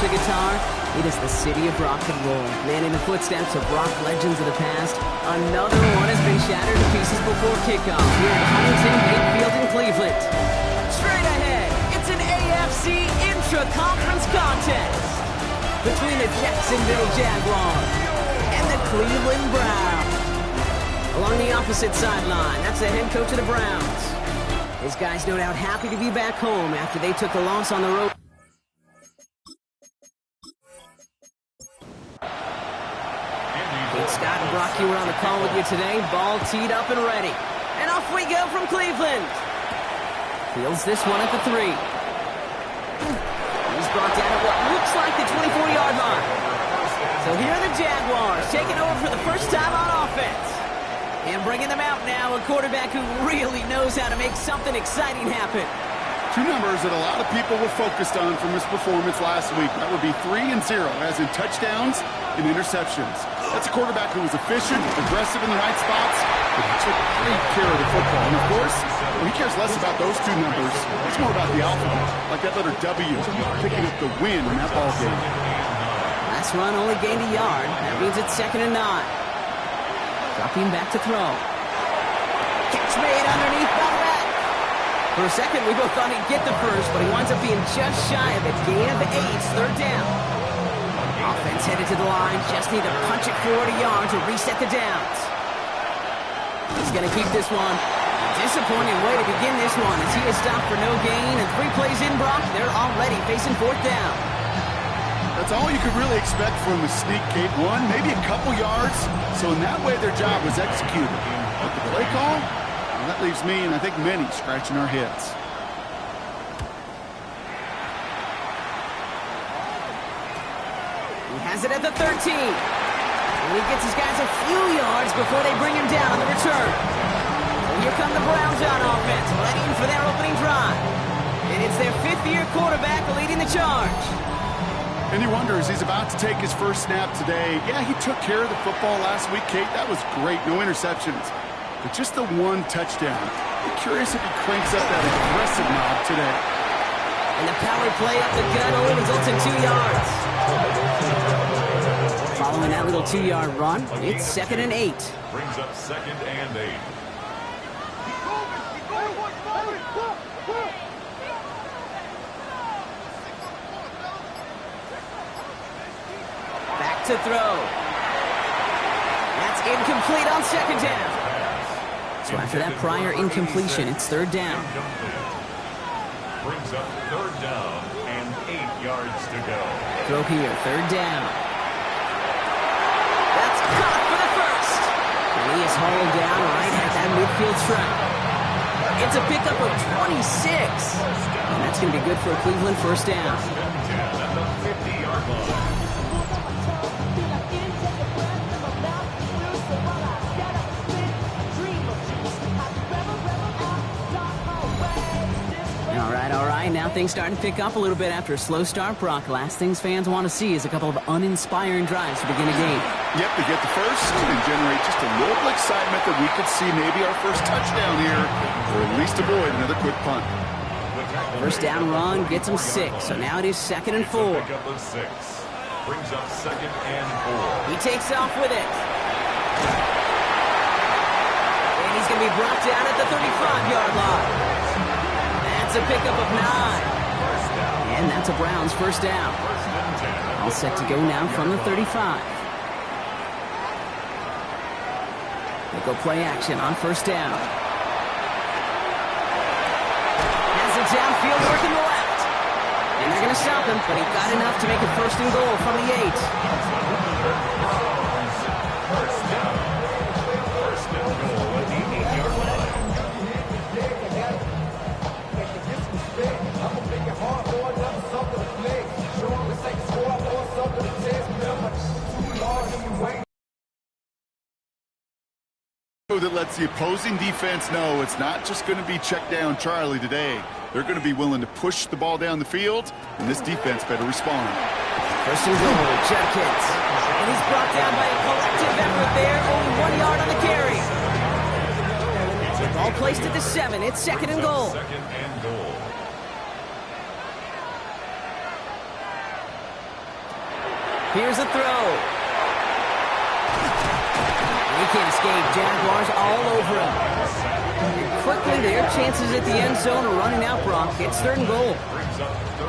the guitar, it is the city of rock and roll. Man, in the footsteps of rock legends of the past, another one has been shattered to pieces before kickoff here at Huntington Bank Field in Cleveland. Straight ahead, it's an AFC intra-conference contest between the Jacksonville Jaguars and the Cleveland Browns. Along the opposite sideline, that's the head coach of the Browns. His guys no doubt happy to be back home after they took a loss on the road. Pete Scott and Brock Hugher on the call with you today. Ball teed up and ready. And off we go from Cleveland. Fields this one at the 3. He's brought down at what looks like the 24-yard line. So here are the Jaguars taking over for the first time on offense. And bringing them out now, a quarterback who really knows how to make something exciting happen. Two numbers that a lot of people were focused on from his performance last week. That would be 3 and 0, as in touchdowns and interceptions. That's a quarterback who was efficient, aggressive in the right spots, but he took great care of the football. And of course, he cares less about those two numbers. It's more about the outcome, like that letter W, picking up the win in that ball game. Last run only gained a yard. That means it's 2nd and 9. Dropping back to throw. Catch made underneath the back. For a second, we both thought he'd get the first, but he winds up being just shy of a gain of 8. 3rd down. Offense headed to the line. Just need to punch it 40 yards to reset the downs. He's going to keep this one. Disappointing way to begin this one as he is stopped for no gain. And 3 plays in, Brock. They're already facing 4th down. That's all you could really expect from a sneak Kate. 1, maybe a couple yards. So in that way, their job was executed. But the play call, well, that leaves me, and I think many, scratching our heads. He has it at the 13. And he gets his guys a few yards before they bring him down on the return. And here come the Browns on offense, ready for their opening drive. And it's their 5th-year quarterback leading the charge. And you wonder, as he's about to take his first snap today, yeah, he took care of the football last week, Kate. That was great. No interceptions. But just the 1 touchdown. I'm curious if he cranks up that aggressive knob today. And the power play up the gut only results in 2 yards. Following that little 2-yard run, it's 2nd and 8. Brings up 2nd and 8. To throw. That's incomplete on 2nd down. So after that prior incompletion, it's 3rd down. Brings up 3rd down and 8 yards to go. Throw here, 3rd down. That's caught for the first. And he is hauled down right at that midfield stripe. It's a pickup of 26. And that's going to be good for a Cleveland 1st down. At the 50-yard line. All right, now things starting to pick up a little bit after a slow start, Brock. Last things fans want to see is a couple of uninspiring drives to begin a game. Yep, they get the first and generate just a little excitement that we could see maybe our first touchdown here, or at least avoid another quick punt. First down run gets him 6, so now it is 2nd and 4. Pickup of 6. Brings up 2nd and 4. He takes off with it. And he's going to be brought down at the 35-yard line. That's a pickup of 9. And that's a Browns 1st down. All set to go now from the 35. They go play action on 1st down. Has it downfield working the left. And they're going to stop him, but he got enough to make it 1st and goal from the 8. First and goal at the 8-yard line. That lets the opposing defense know it's not just going to be check down Charlie today. They're going to be willing to push the ball down the field, and this defense better respond. 1st and goal, Judkins. And he's brought down by a collective effort there, only 1 yard on the carry. Ball placed at the 7, it's 2nd and goal. 2nd and goal. Here's a throw. He can't escape. Jaguars all over him. And quickly, their chances at the end zone are running out, Brock. It's 3rd and goal.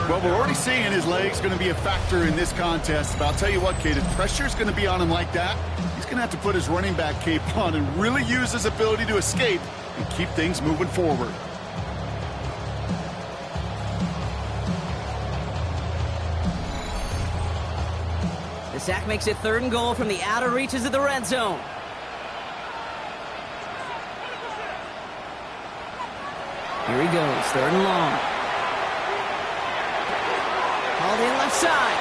Well, we're already seeing his legs going to be a factor in this contest. But I'll tell you what, Kate, if pressure's going to be on him like that, he's going to have to put his running back cape on and really use his ability to escape and keep things moving forward. The sack makes it 3rd and goal from the outer reaches of the red zone. Here he goes, 3rd and long. Hauled in left side.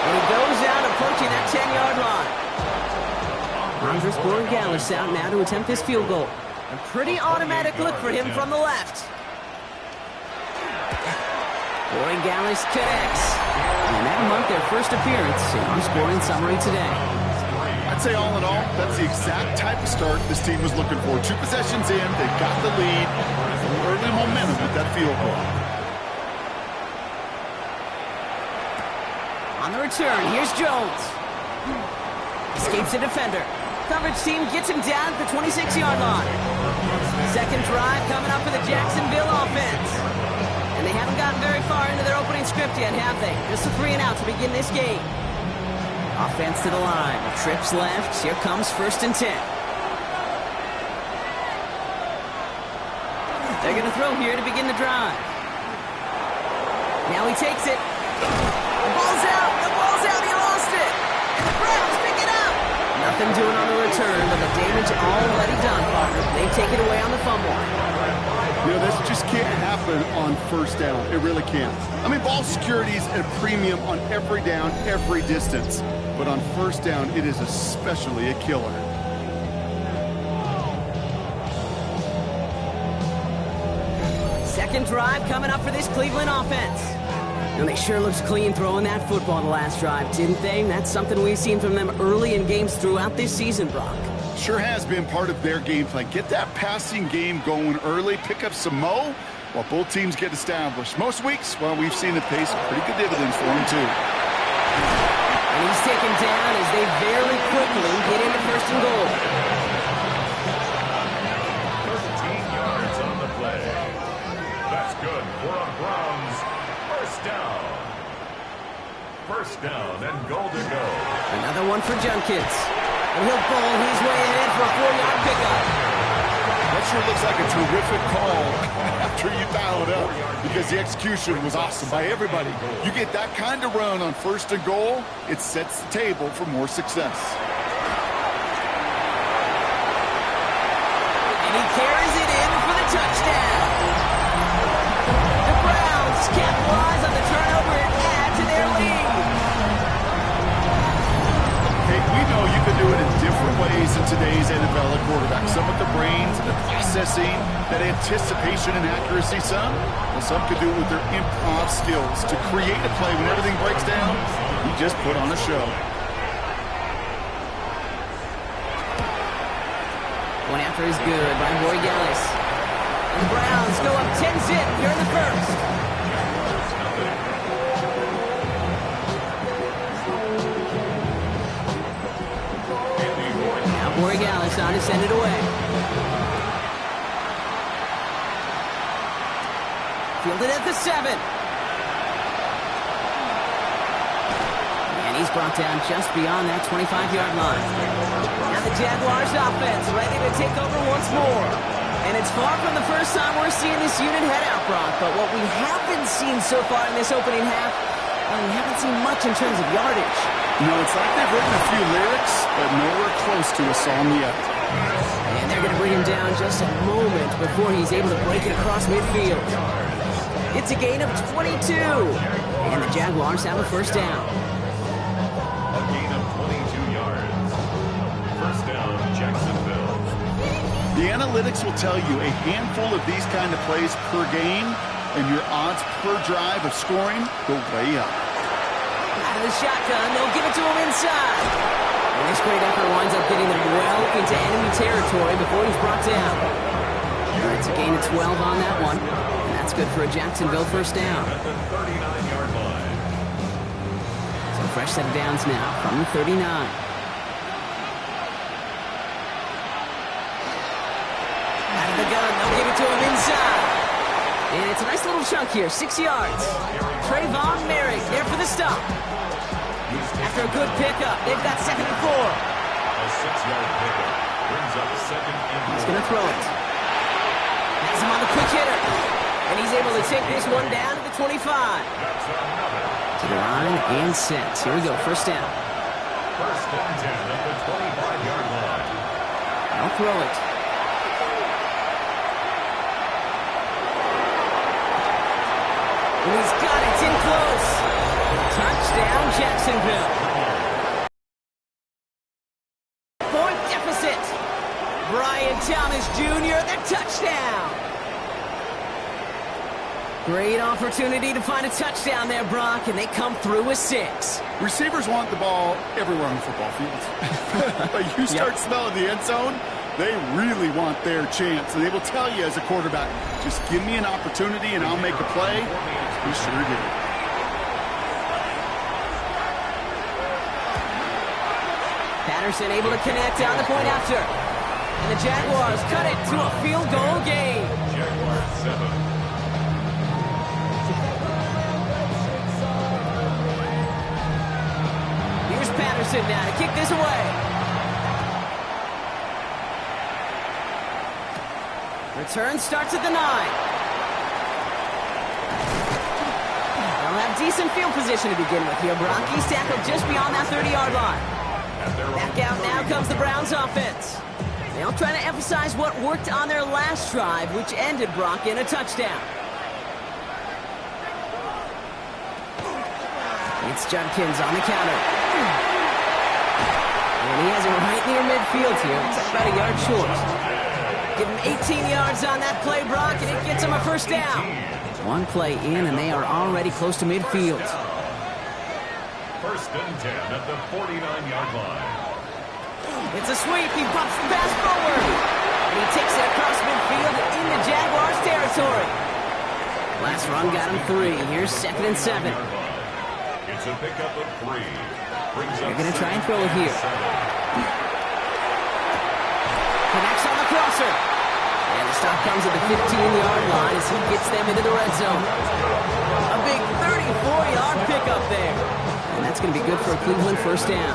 And he goes out approaching that 10-yard line. Andres Borregales out now to attempt this field goal. A pretty automatic look for him from the left. Borregales connects. And that marked their first appearance in our scoring summary today. I'd say all in all, that's the exact type of start this team was looking for. 2 possessions in, they got the lead, some early momentum with that field goal. On the return, here's Jones. Escapes the defender. Coverage team gets him down at the 26-yard line. Second drive coming up for the Jacksonville offense. And they haven't gotten very far into their opening script yet, have they? Just a 3 and out to begin this game. Offense to the line. Trips left. Here comes 1st and 10. They're going to throw here to begin the drive. Now he takes it. The ball's out. The ball's out. He lost it. And the Browns pick it up. Nothing doing on the return, but the damage already done, Parker. They take it away on the fumble. You know, this just can't happen on 1st down. It really can't. I mean, ball security is at a premium on every down, every distance. But on 1st down, it is especially a killer. Second drive coming up for this Cleveland offense. And they sure looked clean throwing that football the last drive, didn't they? That's something we've seen from them early in games throughout this season, Brock. Sure has been part of their game plan. Get that passing game going early, pick up some mo while both teams get established. Most weeks, well, we've seen it pay some pretty good dividends for them, too. And he's taken down as they very quickly get into 1st and goal. 13 yards on the play. That's good for a Browns 1st down. 1st down and goal to go. Another one for Junkins. And he'll bowl his way ahead for a 4-yard pickup. That sure looks like a terrific call after you dial it up because the execution was awesome by everybody. You get that kind of run on 1st and goal, it sets the table for more success. And he carries it in for the touchdown. The Browns capitalize on the turnover and add to their lead. Hey, we know you can do it in different ways in today's NFL at quarterback. Some with the brains and the processing, that anticipation and accuracy, some. Well, some could do it with their improv skills to create a play when everything breaks down. He just put on a show. One after is good by Borregales. And the Browns go up 10-zip here in the 1st. Borregales on to send it away. Fielded at the 7. And he's brought down just beyond that 25-yard line. Now the Jaguars offense ready to take over once more. And it's far from the first time we're seeing this unit head out, Brock. But what we haven't seen so far in this opening half, well, we haven't seen much in terms of yardage. No, it's like they've written a few lyrics, but nowhere close to a song yet. And they're going to bring him down just a moment before he's able to break it across midfield. It's a gain of 22. And the Jaguars have a 1st down. A gain of 22 yards. 1st down, Jacksonville. The analytics will tell you a handful of these kind of plays per game, and your odds per drive of scoring go way up. Out of the shotgun, they'll give it to him inside. And this great effort winds up getting them well into enemy territory before he's brought down. It's a gain of 12 on that one. And that's good for a Jacksonville 1st down. At the 39-yard line. So fresh set of downs now from the 39. Out of the gun, they'll give it to him inside. And it's a nice little chunk here, 6 yards. Trayvon Merrick there for the stop. After a good pickup, they've got 2nd and 4. A 6-yard pickup brings up 2nd and 4. He's going to throw it. Has him on the quick hitter. And he's able to take this one down to the 25. To the line and set. Here we go, first down. 1st and 10 at the 25-yard line. I'll throw it. And he's got it. It's in close. Touchdown, Jacksonville. Point deficit. Brian Thomas Jr., the touchdown. Great opportunity to find a touchdown there, Brock, and they come through with 6. Receivers want the ball everywhere on the football field. But you start smelling the end zone, they really want their chance. And they will tell you as a quarterback, just give me an opportunity and I'll make a play. He sure did. Patterson able to connect on the point after. And the Jaguars cut it to a field goal game. Jaguars 7. Here's Patterson now to kick this away. Return starts at the 9. They'll have decent field position to begin with here. Brock, he's tackled just beyond that 30-yard line. Back out now comes the Browns offense. They'll try to emphasize what worked on their last drive, which ended Brock in a touchdown. It's Judkins on the counter. And he has it right near midfield here. It's about a yard short. Give him 18 yards on that play, Brock, and it gets him a first down. One play in, and they are already close to midfield. 1st and 10 at the 49-yard line. It's a sweep. He bumps the pass forward. And he takes it across midfield into Jaguars territory. Last run got him 3. Here's 2nd and 7. It's a pickup of 3. They're going to try and throw it here. Connects on the crosser. And the stop comes at the 15-yard line as he gets them into the red zone. A big 34-yard pickup there. And that's going to be good for a Cleveland first down.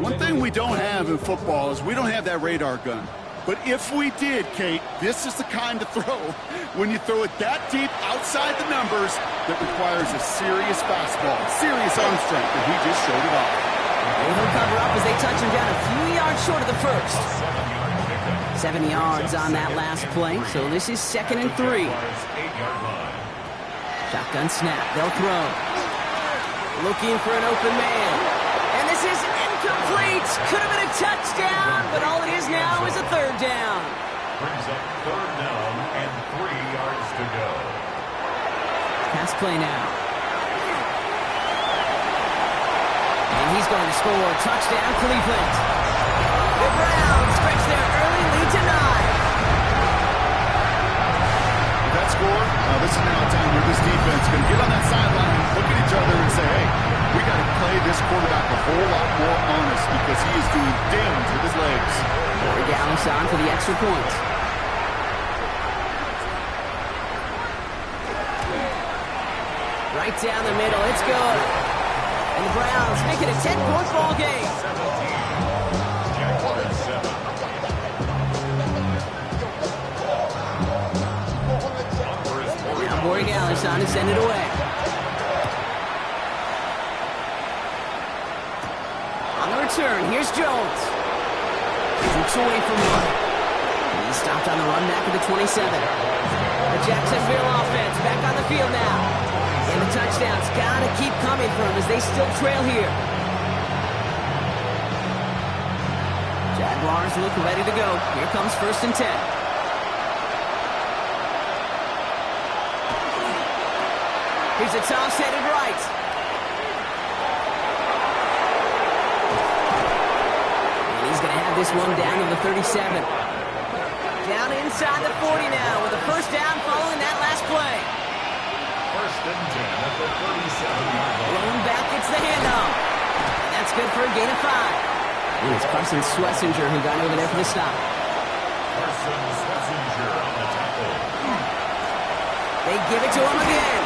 One thing we don't have in football is we don't have that radar gun. But if we did, Kate, this is the kind of throw when you throw it that deep outside the numbers that requires a serious fastball, serious arm strength, and he just showed it off. They'll cover up as they touch him down a few yards short of the first. 7 yards on that last play, so this is 2nd and 3. Shotgun snap, they'll throw. Looking for an open man. And this is incomplete. Could have been a touchdown, but all it is now is a 3rd down. Brings up 3rd down and 3 yards to go. Pass play now. And he's going to score. Touchdown, Cleveland. The Browns stretch their early lead to 9. With that score, this is now a time where this defense can get on that sideline, look at each other and say, hey, we got to play this quarterback a whole lot more honest because he is doing damage with his legs. Corey Gallis on for the extra point. Right down the middle, it's good. And the Browns make it a 10-point ball game. 17, Jaguars 7. Now Corey Gallis on to send it away. On the return, here's Jones. Looks away from one. He's stopped on the run back at the 27. The Jacksonville offense back on the field now. And the touchdowns got to keep coming for them as they still trail here. Jaguars look ready to go. Here comes 1st and 10. Here's a toss headed right. He's going to have this one down to the 37. Down inside the 40 now with a first down following that last play. First and 10 at the 37-yard line. Rolling back, it's the handoff. That's good for a gain of 5. And it's Carson Schlesinger who got over there for the stop. Carson Schlesinger on the tackle. They give it to him again.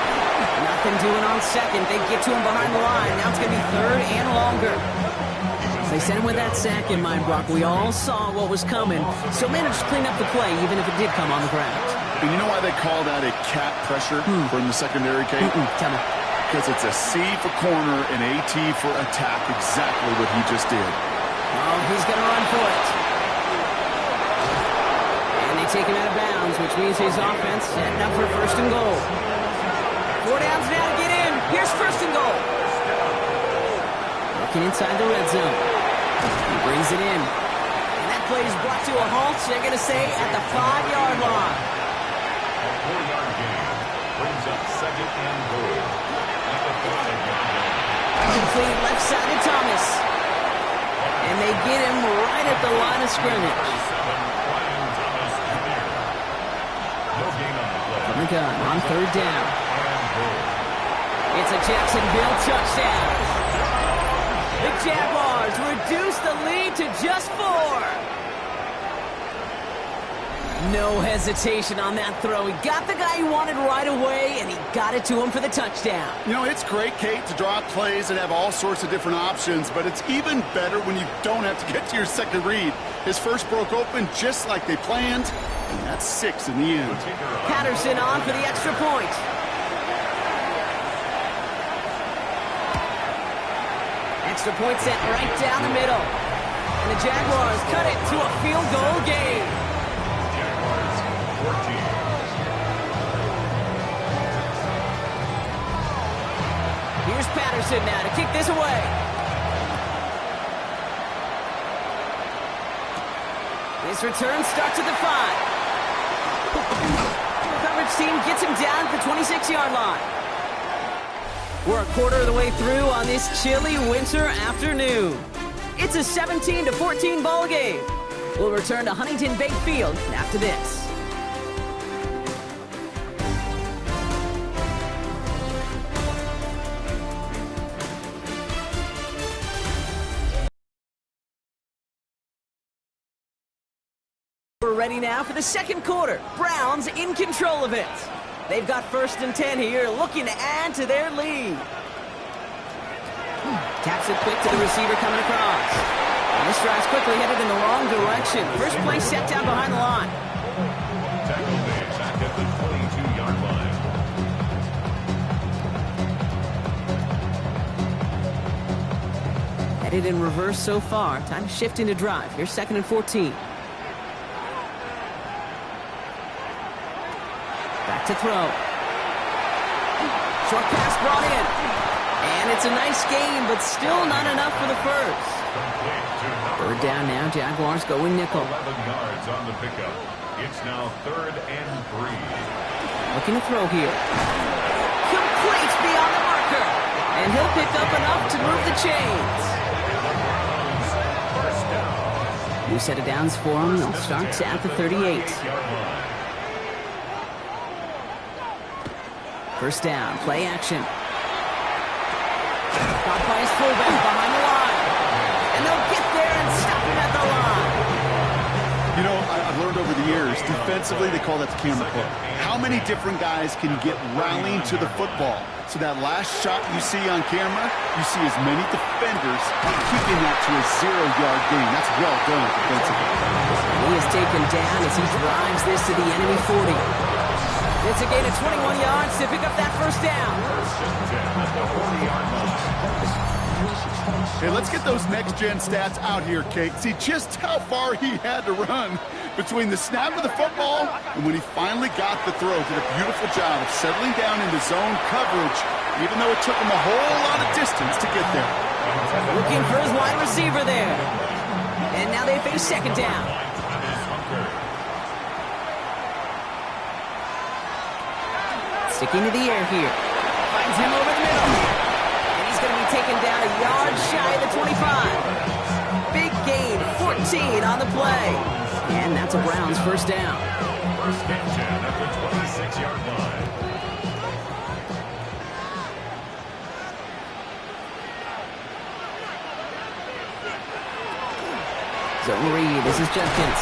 Nothing doing on second. They get to him behind the line. Now it's going to be third and longer. They sent him with that sack in mind, Brock. We all saw what was coming, so managed to clean up the play, even if it did come on the ground. And you know why they call that a cat pressure from the secondary, Kate? Tell me. Because it's a C for corner and AT for attack, exactly what he just did. Oh, he's going to run for it. And they take him out of bounds, which means his offense setting up for first and goal. 4 downs now to get in. Here's first and goal. Looking inside the red zone. He brings it in. And that play is brought to a halt, so they're going to say at the 5-yard line. A 4-yard gain brings up second and goal at the 5-yard line. Complete left side to Thomas. And they get him right at the line of scrimmage. No gain on the play. From the gun on third down. It's a Jacksonville touchdown. The Jaguars reduce the lead to just 4. No hesitation on that throw. He got the guy he wanted right away, and he got it to him for the touchdown. You know, it's great, Kate, to draw up plays and have all sorts of different options, but it's even better when you don't have to get to your second read. His first broke open just like they planned, and that's 6 in the end. Patterson on for the extra point. Extra point set right down the middle. And the Jaguars cut it to a field goal game. Jaguars 14. Here's Patterson now to kick this away. This return starts at the 5. The coverage team gets him down at the 26-yard line. We're a quarter of the way through on this chilly winter afternoon. It's a 17-14 ball game. We'll return to Huntington Bank Field after this. We're ready now for the second quarter. Browns in control of it. They've got first and 10 here, looking to add to their lead. Taps it quick to the receiver coming across. And this drive's quickly headed in the wrong direction. First play set down behind the line. Tackle made back at the 22-yard line. Headed in reverse so far. Time to shift into drive. Here's second and 14. Back to throw. Short pass brought in. And it's a nice game, but still not enough for the first. Third down now. Jaguars going nickel. 11 yards on the pickup. It's now third and 3. Looking to throw here. Complete beyond the marker. And he'll pick up enough to move the chains. First down. New set of downs for him. They'll start at the 38. First down, play action. Caught by his fullback behind the line. And they'll get there and stop him at the line. You know, I've learned over the years, defensively, they call that the camera club. How many different guys can get rallying to the football? So that last shot you see on camera, you see as many defenders keeping that to a 0-yard gain. That's well done defensively. He is taken down as he drives this to the enemy 40. It's a gain of 21 yards to pick up that first down. Hey, let's get those next-gen stats out here, Kate. See just how far he had to run between the snap of the football and when he finally got the throw. Did a beautiful job of settling down into zone coverage, even though it took him a whole lot of distance to get there. Looking for his wide receiver there. And now they face second down. Sticking to the air here. Finds him over the middle. And he's going to be taken down a yard shy of the 25. Big gain, 14 14 on the play. And that's a Browns first down. First and 10 at the 26-yard line. Zone read. This is Jenkins.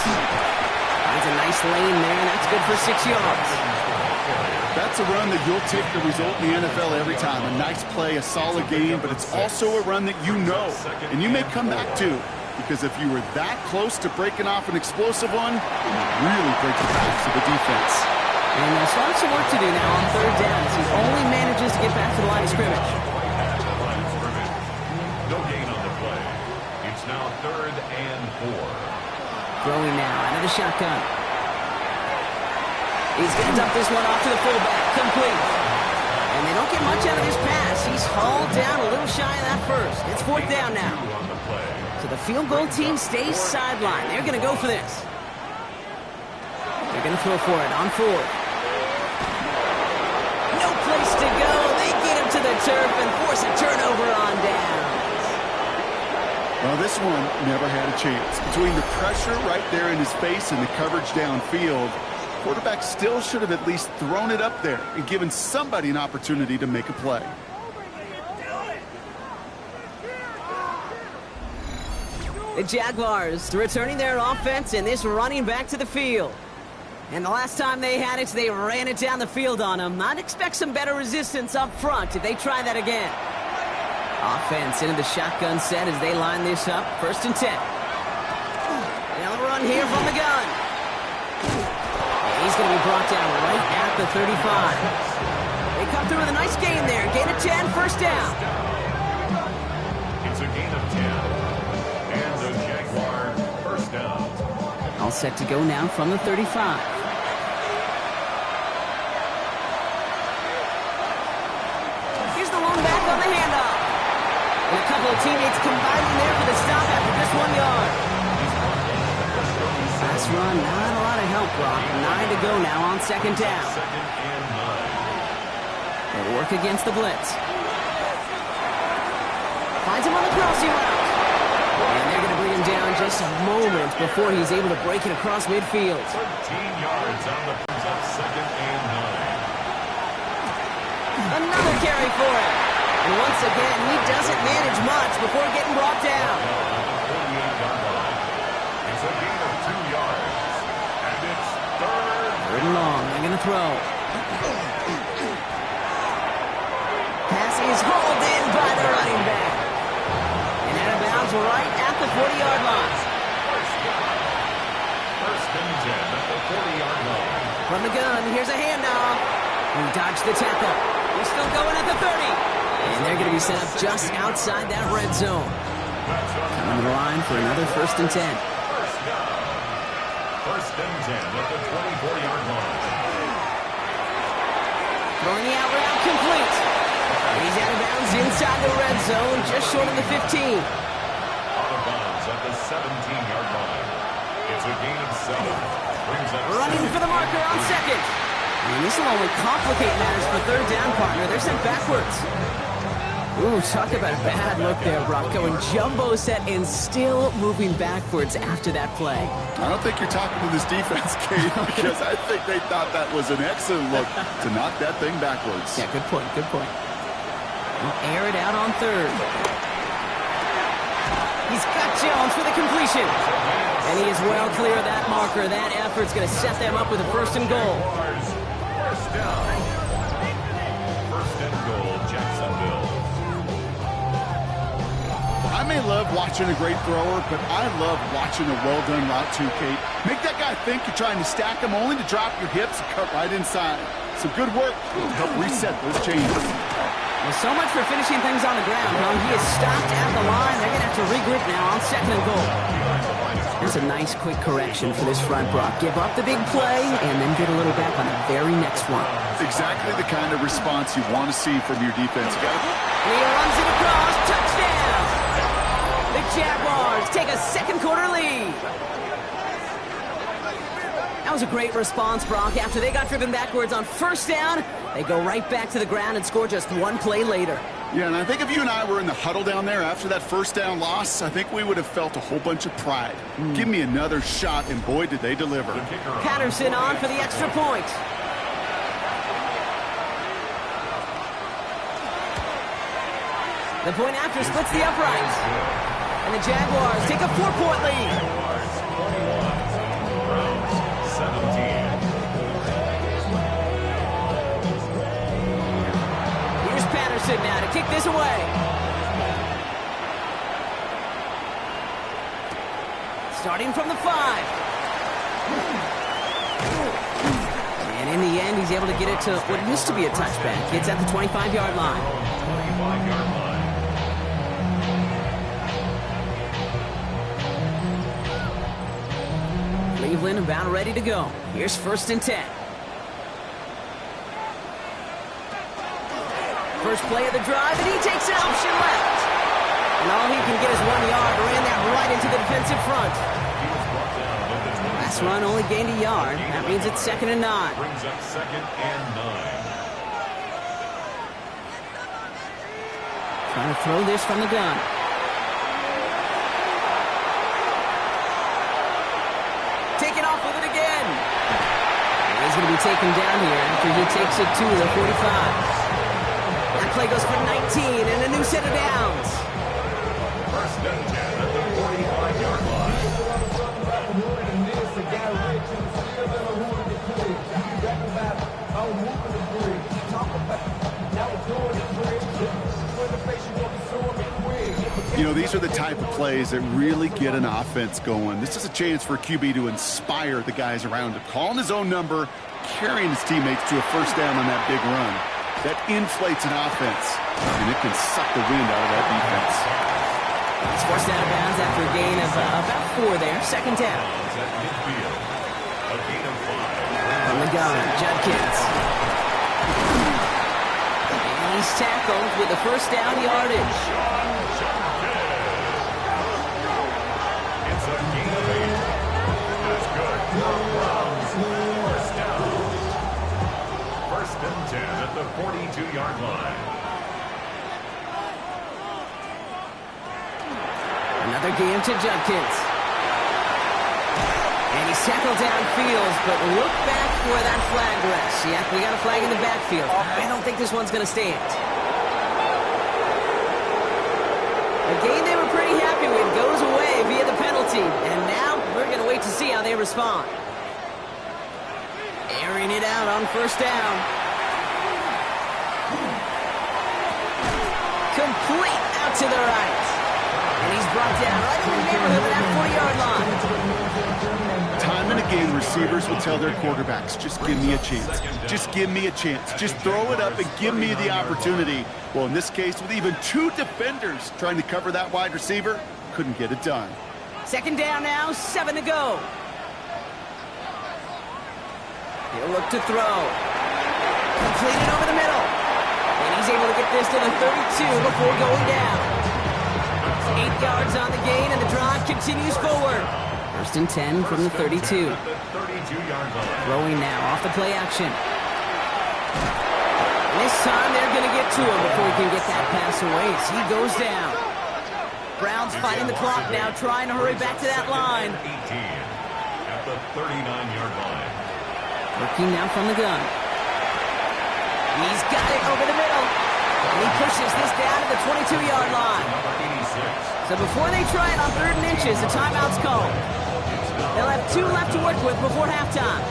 Finds a nice lane there, and that's good for 6 yards. That's a run that you'll take the result in the NFL every time. A nice play, a solid game, but it's also a run that you know, and you may come back to, because if you were that close to breaking off an explosive one, it would really break the backs of the defense. And there's lots of work to do now on third down as he only manages to get back to the line of scrimmage. No gain on the play. It's now 3rd and 4. Throwing now out of the shotgun. He's going to dump this one off to the fullback. Complete. And they don't get much out of this pass. He's hauled down a little shy of that first. It's 4th down now. So the field goal team stays sidelined. They're going to go for this. They're going to throw for it on 4th. No place to go. They get him to the turf and force a turnover on downs. Well, this one never had a chance. Between the pressure right there in his face and the coverage downfield, quarterback still should have at least thrown it up there and given somebody an opportunity to make a play. The Jaguars returning their offense and this running back to the field. And the last time they had it, they ran it down the field on him. I'd expect some better resistance up front if they try that again. Offense into the shotgun set as they line this up. 1st and 10. Another run here from the gun. He's going to be brought down right at the 35. They come through with a nice gain there. Gain of 10, 1st down. It's a gain of 10. And the Jaguar 1st down. All set to go now from the 35. Here's the lone back on the handoff. And a couple of teammates combining there for the stop after just 1 yard. Last run, not a lot of help, Brock. 9 to go now on 2nd down. 2nd and 9. They'll work against the blitz. Finds him on the crossing route. And they're going to bring him down just a moment before he's able to break it across midfield. 13 yards on the 2nd and 9. Another carry for him. And once again, he doesn't manage much before getting brought down. It's a gain of 2 yards. And it's 3rd. 3rd and long. They're going to throw. Pass is hauled in by the running back. And out of bounds right at the 40-yard line. 1st and 10 at the 40-yard line. From the gun, here's a handoff. He dodged the tackle. He's still going at the 30. And they're going to be set up just outside that red zone. Coming to the line for another 1st and 10. 1st and 10 at the 24-yard line. Throwing the out route complete. And he's out of bounds inside the red zone, just short of the 15. Out of bounds at the 17-yard line. It's a gain of 7. Brings up Running for the marker on 2nd. And this will only complicate matters for 3rd down, partner. They're sent backwards. Ooh, talk about a bad look there, Brock. Going jumbo set and still moving backwards after that play. I don't think you're talking to this defense, Kate, because I think they thought that was an excellent look to knock that thing backwards. Yeah, good point, good point. We'll air it out on 3rd. He's got Jones for the completion. And he is well clear of that marker. That effort's going to set them up with a 1st and goal. 1st down. 1st and goal, Jacksonville. I may love watching a great thrower, but I love watching a well-done route too, Kate. Make that guy think you're trying to stack him only to drop your hips and cut right inside. Some good work to help reset those chains. Well, so much for finishing things on the ground, huh? He is stopped at the line. They're going to have to regroup now on 2nd and goal. There's a nice quick correction for this front, Brock. Give up the big play and then get a little back on the very next one. Exactly the kind of response you want to see from your defense. He runs it across. Touchdown! The Jaguars take a 2nd quarter lead. That was a great response, Brock. After they got driven backwards on 1st down, they go right back to the ground and score just 1 play later. Yeah, and I think if you and I were in the huddle down there after that first down loss, I think we would have felt a whole bunch of pride. Give me another shot, and boy, did they deliver. Patterson on for the extra point. The point after splits the uprights. And the Jaguars take a 4-point lead. Jaguars 21, Browns 17. Here's Patterson now to kick this away. Starting from the 5. And in the end, he's able to get it to what used to be a touchback. It's at the 25-yard line. 25-yard line. Cleveland about ready to go. Here's 1st and 10. First play of the drive, and he takes an option left. And all he can get is 1 yard. Ran that right into the defensive front. He was brought down at the 20. Last run only gained a yard. That means it's 2nd and 9. Brings up 2nd and 9. Trying to throw this from the gun. Taking off with it again. And he's going to be taken down here after he takes it to the 45. That play goes for 19 and a new set of downs. 1st and 10 at the 45-yard line. You know, these are the type of plays that really get an offense going. This is a chance for a QB to inspire the guys around him. Calling his own number, carrying his teammates to a 1st down on that big run. That inflates an offense, and it can suck the wind out of that defense. He's forced out of bounds after a gain of about 4 there. 2nd down. At midfield. A gain of 5. From the gun, Judkins. And he's tackled with the 1st down yardage. It's a gain of 8. That's good. Browns 1st down. 1st and 10 at the 42-yard line. Another game to Judkins. And he's tackled downfield, but look back for that flag rest. Yeah, we got a flag in the backfield. I don't think this one's going to stand. A game they were pretty happy with goes away via the penalty. And now we're going to wait to see how they respond. Airing it out on 1st down. Complete out to the right. And he's brought down right in the neighborhood of that 40-yard line. Time and again, receivers will tell their quarterbacks, just give me a chance. Just give me a chance. Just throw it up and give me the opportunity. Well, in this case, with even 2 defenders trying to cover that wide receiver, couldn't get it done. 2nd down now, 7 to go. He'll look to throw. Completed over the middle. And he's able to get this to the 32 before going down. 8 yards on the gain, and the drive continues forward. 1st and 10 from the 32. 32-yard line. Throwing now off the play action. And this time they're going to get to him before he can get that pass away as he goes down. Browns fighting the clock now, trying to hurry back to that line. 18 at the 39-yard line. Working now from the gun. He's got it over the middle. And he pushes this down to the 22-yard line. Number 86. So before they try it on 3rd and inches, the timeout's called. They'll have 2 left to work with before halftime.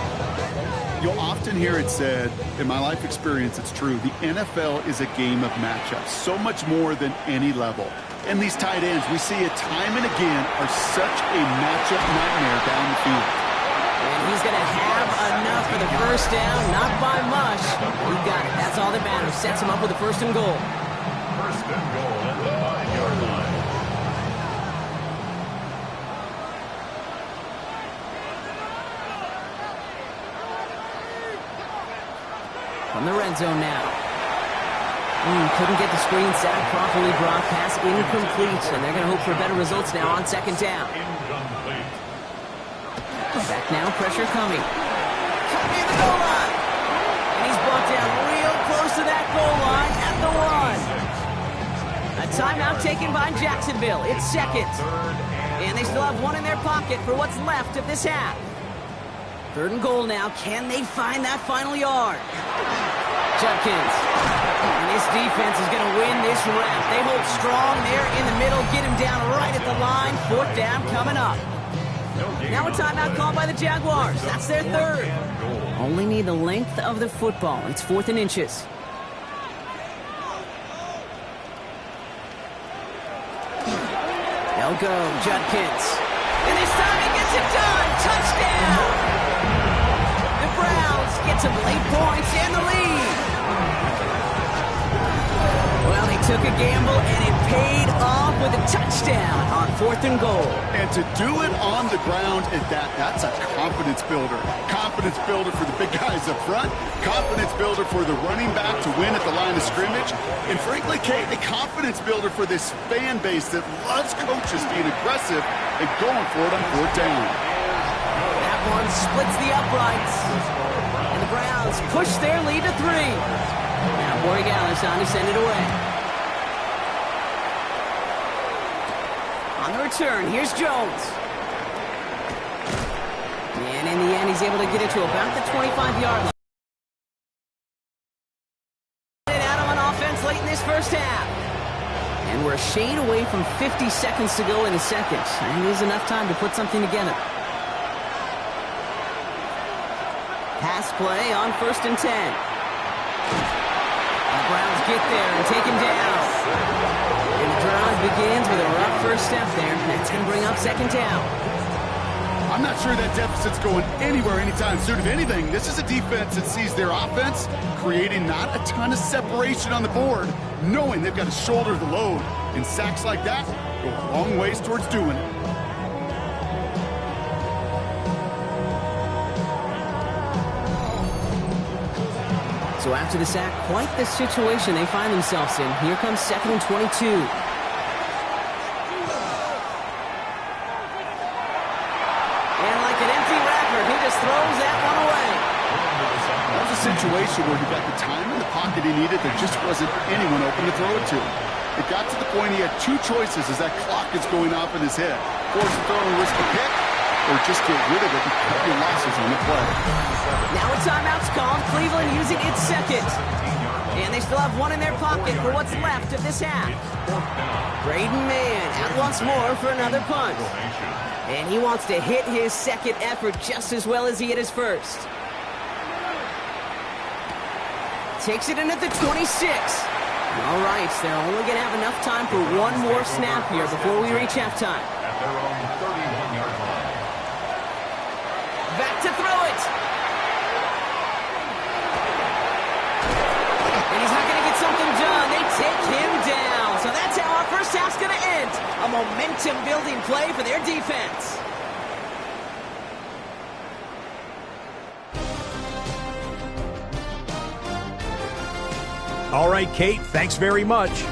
You'll often hear it said, in my life experience, it's true, the NFL is a game of matchups, so much more than any level. And these tight ends, we see it time and again, are such a matchup nightmare down the field. And he's going to have enough for the 1st down, not by much. He got it. That's all that matters. Sets him up with a 1st and goal. 1st and goal at the 5-yard line. From the red zone now. Couldn't get the screen set up properly. Brock pass incomplete, and they're going to hope for better results now on 2nd down. Incomplete. Back now, pressure coming. Cut near the goal line. And he's brought down real close to that goal line at the 1. timeout taken by Jacksonville. It's second. And they still have one in their pocket for what's left of this half. 3rd and goal now. Can they find that final yard? Judkins. And this defense is going to win this round. They hold strong there in the middle. Get him down right at the line. 4th down coming up. Now a timeout called by the Jaguars. That's their 3rd. Only need the length of the football. It's 4th and inches. They'll go, Judkins. And this time he gets it done. Touchdown! The Browns get some late points and the lead. Well, they took a gamble and it paid off with a touchdown on 4th and goal. And to do it on the ground at that's a confidence builder. Confidence builder for the big guys up front. Confidence builder for the running back to win at the line of scrimmage. And frankly, Kate, a confidence builder for this fan base that loves coaches being aggressive and going for it on 4th down. That one splits the uprights. And the Browns push their lead to 3. Now Borregales on to send it away. On the return, here's Jones. And in the end, he's able to get it to about the 25-yard line. Out on offense late in this first half. And we're a shade away from 50 seconds to go in the second. And there's enough time to put something together. Pass play on 1st and 10. The Browns get there and take him down. And the drive begins with a rough first step there. That's going to bring up 2nd down. I'm not sure that deficit's going anywhere anytime soon. If anything, this is a defense that sees their offense creating not a ton of separation on the board, knowing they've got to shoulder the load. And sacks like that go a long ways towards doing it. So after the sack, quite the situation they find themselves in. Here comes 2nd and 22. And like an empty wrapper, he just throws that one away. That was a situation where he got the time in the pocket he needed. There just wasn't anyone open to throw it to. It got to the point he had 2 choices as that clock is going off in his head. Force a throw and risk a pick, or just get rid of it and cut your losses on the play. Now a timeout's called. Cleveland using its 2nd. And they still have one in their pocket for what's left of this half. Braden Mann out once more for another punt. And he wants to hit his 2nd effort just as well as he hit his 1st. Takes it in at the 26. All right, they're only going to have enough time for one more snap here before we reach halftime. At their own 31-yard line. Back to throw it. And he's not going to get something done. They take him down. So that's how our first half's going to end. A momentum-building play for their defense. All right, Kate, thanks very much.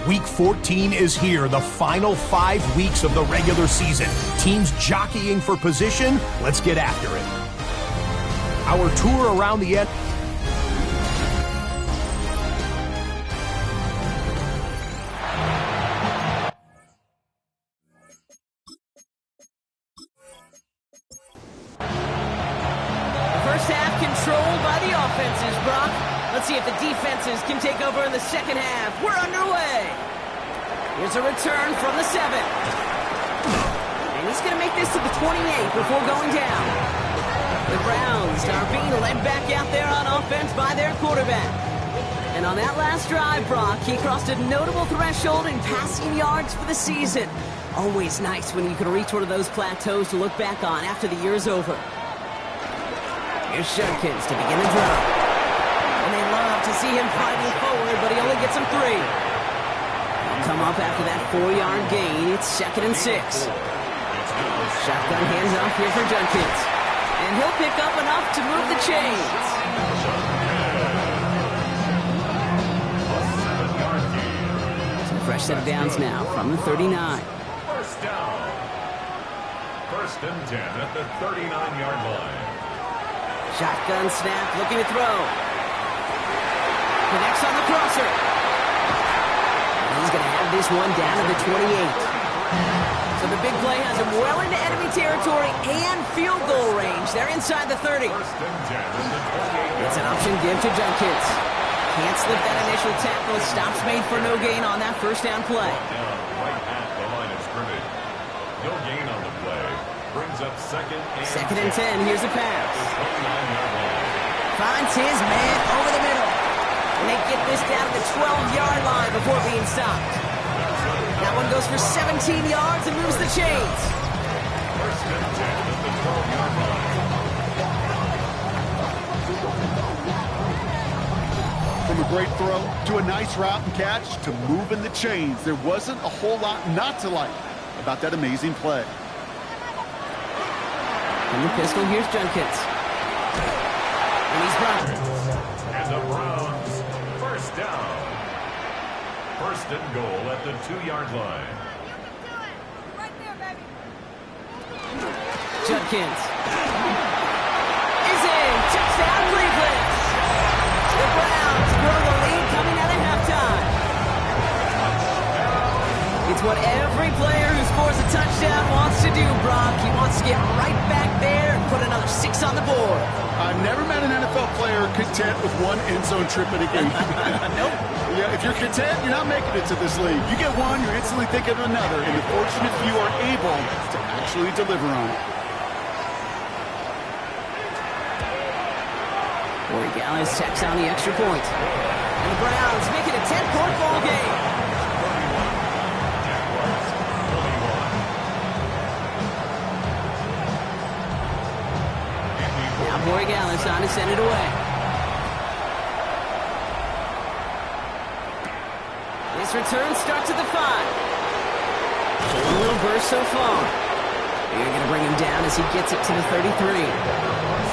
Week 14 is here, the final 5 weeks of the regular season. Teams jockeying for position. Let's get after it. Our tour around the end. The first half controlled by the offenses, Brock. Let's see if the defenses can take over in the second half. We're underway. Here's a return from the 7. And he's going to make this to the 28 before going down. The Browns are being led back out there on offense by their quarterback. And on that last drive, Brock, he crossed a notable threshold in passing yards for the season. Always nice when you can reach one of those plateaus to look back on after the year's over. Here's Judkins to begin the drive. And they love to see him fighting forward, but he only gets him 3. He'll come up after that 4-yard gain. It's 2nd and 6. Shotgun hands off here for Judkins. And he'll pick up enough to move the chains. So a fresh set of downs now from the 39. First down. 1st and 10 at the 39-yard line. Shotgun snap, looking to throw. Connects on the crosser. And he's going to have this one down to the 28. So the big play has him well into enemy territory and field goal range. They're inside the 30. It's an option give to Junkins. Can't slip that initial tackle. Stops made for no gain on that first down play. Right at the line of scrimmage. No gain on the play. Brings up second and 10. Here's a pass. Finds his man over the middle. And they get this down to the 12-yard line before being stopped. That one goes for 17 yards and moves the chains. First and 10 at the 12-yard line. From a great throw to a nice route and catch to moving the chains, there wasn't a whole lot not to like about that amazing play. And the pistol, here's Junkins. And he's brought. And the Browns, first down. First and goal at the 2-yard line. Right there, baby. Junkins is in. Touchdown, Cleveland. The Browns grow the lead coming out at halftime. It's what every player who scores a touchdown wants to do, Brock. He wants to get right back there and put another 6 on the board. I've never met an NFL player content with one end zone trip in a game. Nope. Yeah, if you're content, you're not making it to this league. You get one, you're instantly thinking of another, and the fortunate few are able to actually deliver on it. Corey Gallis checks on the extra point. And the Browns make it a 10-point ball game. Jaguars, 21. Now Corey Gallis on to send it away. This return starts at the 5. A little burst so far. They're going to bring him down as he gets it to the 33.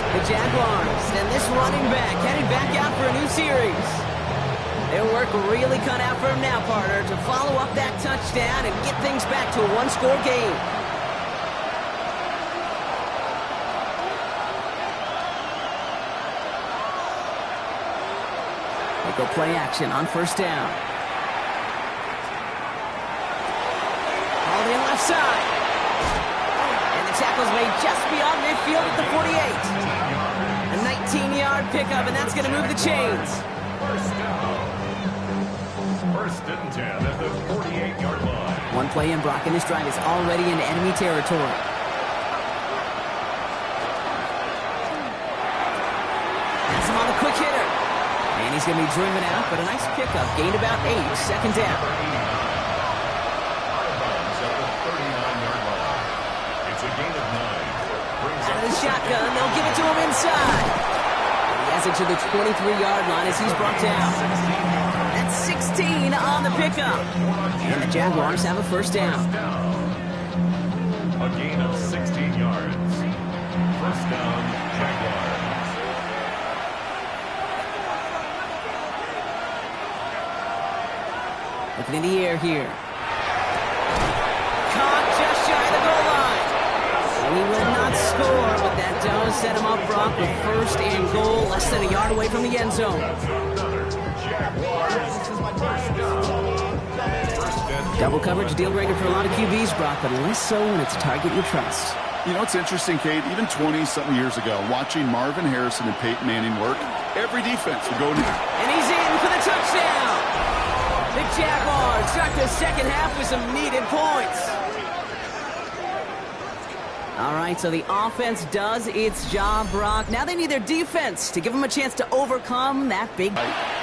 The Jaguars and this running back headed back out for a new series. Their work really cut out for him now, partner, to follow up that touchdown and get things back to a one-score game. They go play action on first down. All the left side. And the tackle's made just beyond midfield at the 48. A 19-yard pickup, and that's going to move the chains. First down. First and 10 at the 48-yard line. One play in, Brock, and this drive is already in enemy territory. That's him on a quick hitter. And he's going to be driven out, but a nice pickup. Gained about 8, second down. Out of bounds at the 39-yard line. It's a gain of 9. Brings Out up of the shotgun, they'll give it to him inside. And he has it to the 23-yard line as he's brought down. That's 16 on the pickup. And the Jaguars have a first down. a gain of 16 yards. First down, Jaguars. Looking in the air here. Caught just shy of the goal line. And he will not score, but that does set him up, Brock, with first and goal, less than a yard away from the end zone. Double coverage, deal breaker for a lot of QBs, Brock, but less so when it's a target you trust. You know, it's interesting, Kate, even 20-something years ago, watching Marvin Harrison and Peyton Manning work, every defense would go now. And he's in for the touchdown. The Jaguars start the second half with some needed points. All right, so the offense does its job, Brock. Now they need their defense to give them a chance to overcome that big...